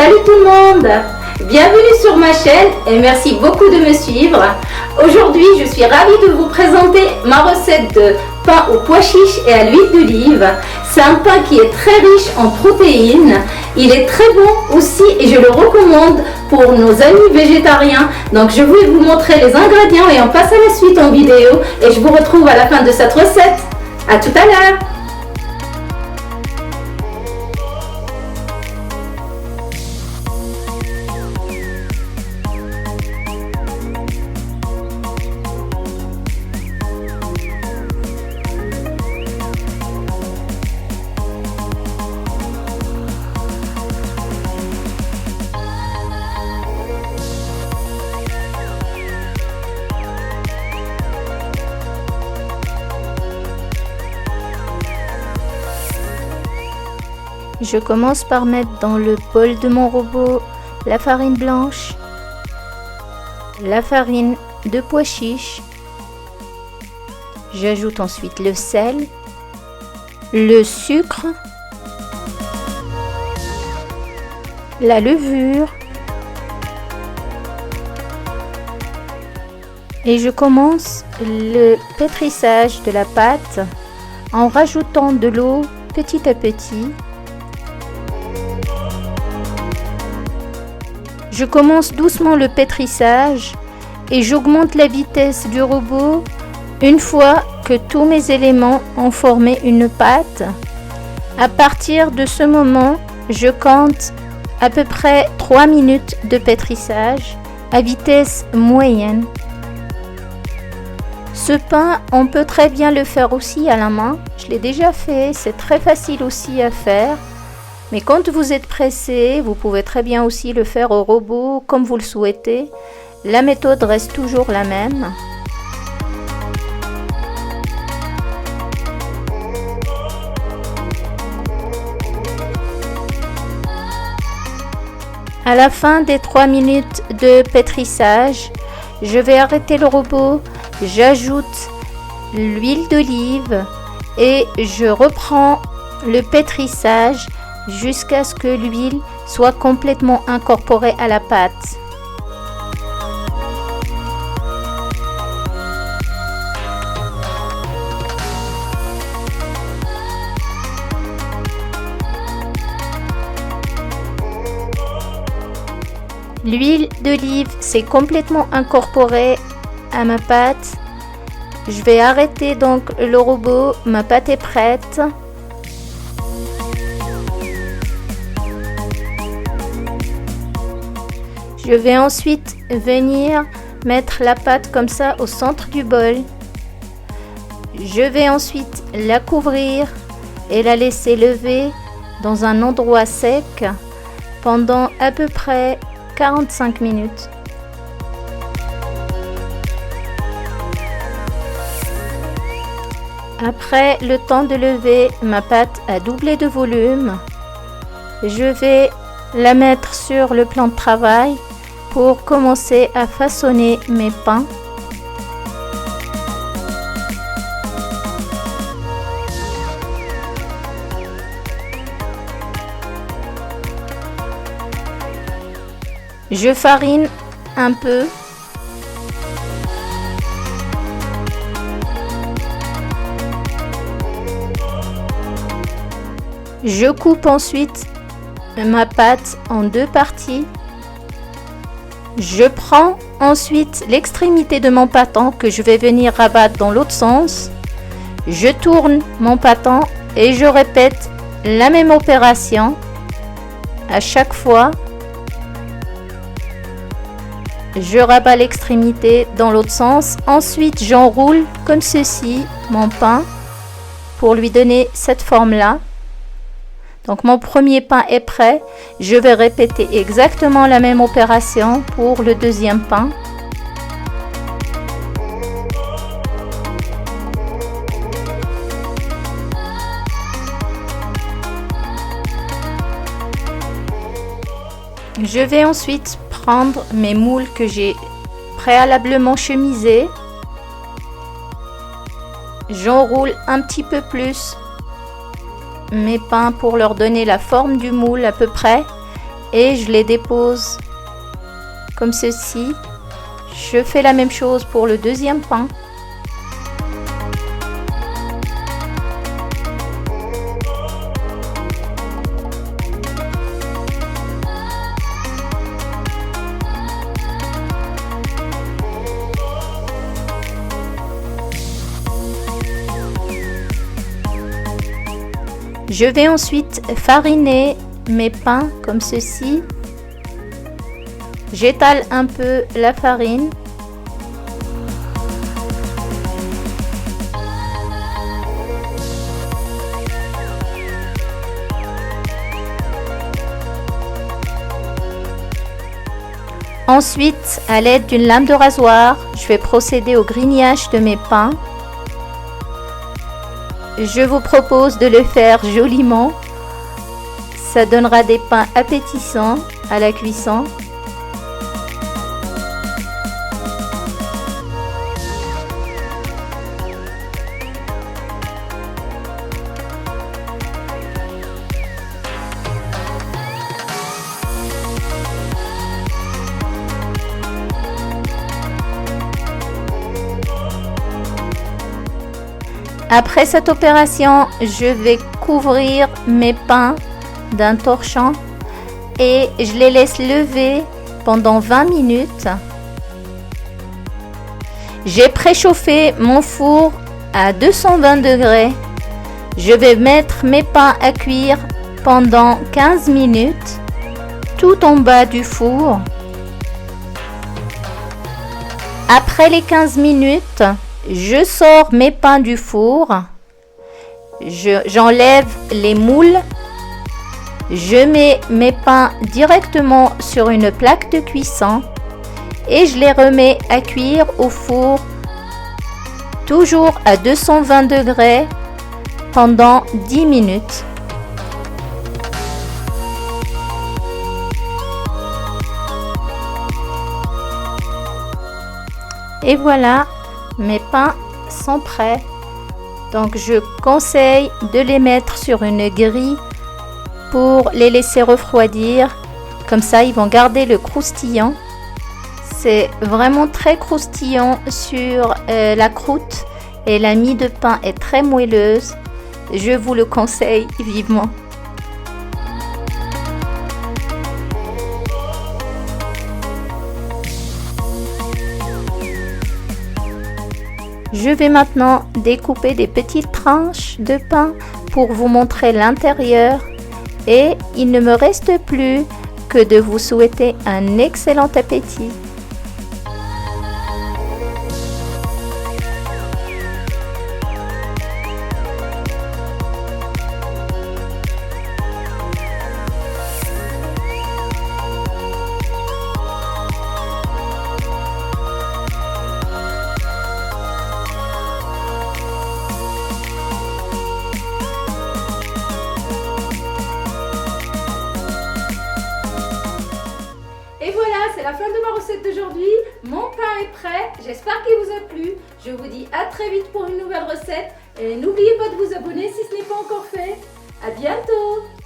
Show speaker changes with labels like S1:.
S1: Salut tout le monde! Bienvenue sur ma chaîne et merci beaucoup de me suivre. Aujourd'hui, je suis ravie de vous présenter ma recette de pain aux pois chiches et à l'huile d'olive. C'est un pain qui est très riche en protéines. Il est très bon aussi et je le recommande pour nos amis végétariens. Donc je vais vous montrer les ingrédients et on passe à la suite en vidéo. Et je vous retrouve à la fin de cette recette. À tout à l'heure!
S2: Je commence par mettre dans le bol de mon robot la farine blanche, la farine de pois chiches. J'ajoute ensuite le sel, le sucre, la levure et je commence le pétrissage de la pâte en rajoutant de l'eau petit à petit. Je commence doucement le pétrissage et j'augmente la vitesse du robot une fois que tous mes éléments ont formé une pâte. À partir de ce moment, je compte à peu près 3 minutes de pétrissage à vitesse moyenne. Ce pain, on peut très bien le faire aussi à la main. Je l'ai déjà fait, c'est très facile aussi à faire. Mais quand vous êtes pressé, vous pouvez très bien aussi le faire au robot comme vous le souhaitez. La méthode reste toujours la même. À la fin des 3 minutes de pétrissage, je vais arrêter le robot, j'ajoute l'huile d'olive et je reprends le pétrissage jusqu'à ce que l'huile soit complètement incorporée à la pâte. L'huile d'olive s'est complètement incorporée à ma pâte. Je vais arrêter donc le robot, ma pâte est prête. Je vais ensuite venir mettre la pâte comme ça au centre du bol. Je vais ensuite la couvrir et la laisser lever dans un endroit sec pendant à peu près 45 minutes. Après le temps de lever, ma pâte a doublé de volume. Je vais la mettre sur le plan de travail pour commencer à façonner mes pains. Je farine un peu. Je coupe ensuite ma pâte en 2 parties. Je prends ensuite l'extrémité de mon pâton que je vais venir rabattre dans l'autre sens. Je tourne mon pâton et je répète la même opération à chaque fois. Je rabats l'extrémité dans l'autre sens. Ensuite, j'enroule comme ceci mon pain pour lui donner cette forme-là. Donc mon premier pain est prêt. Je vais répéter exactement la même opération pour le deuxième pain. Je vais ensuite prendre mes moules que j'ai préalablement chemisés. J'enroule un petit peu plus mes pains pour leur donner la forme du moule à peu près et je les dépose comme ceci. Je fais la même chose pour le deuxième pain. Je vais ensuite fariner mes pains comme ceci. J'étale un peu la farine. Ensuite, à l'aide d'une lame de rasoir, je vais procéder au grignage de mes pains. Je vous propose de le faire joliment. Ça donnera des pains appétissants à la cuisson. Après cette opération, je vais couvrir mes pains d'un torchon et je les laisse lever pendant 20 minutes. J'ai préchauffé mon four à 220 degrés. Je vais mettre mes pains à cuire pendant 15 minutes tout en bas du four. Après les 15 minutes, je sors mes pains du four, j'enlève les moules, je mets mes pains directement sur une plaque de cuisson et je les remets à cuire au four, toujours à 220 degrés pendant 10 minutes. Et voilà. Mes pains sont prêts, donc je conseille de les mettre sur une grille pour les laisser refroidir, comme ça ils vont garder le croustillant. C'est vraiment très croustillant sur la croûte et la mie de pain est très moelleuse. Je vous le conseille vivement. Je vais maintenant découper des petites tranches de pain pour vous montrer l'intérieur et il ne me reste plus que de vous souhaiter un excellent appétit.
S1: Et voilà, c'est la fin de ma recette d'aujourd'hui. Mon pain est prêt. J'espère qu'il vous a plu. Je vous dis à très vite pour une nouvelle recette. Et n'oubliez pas de vous abonner si ce n'est pas encore fait. À bientôt!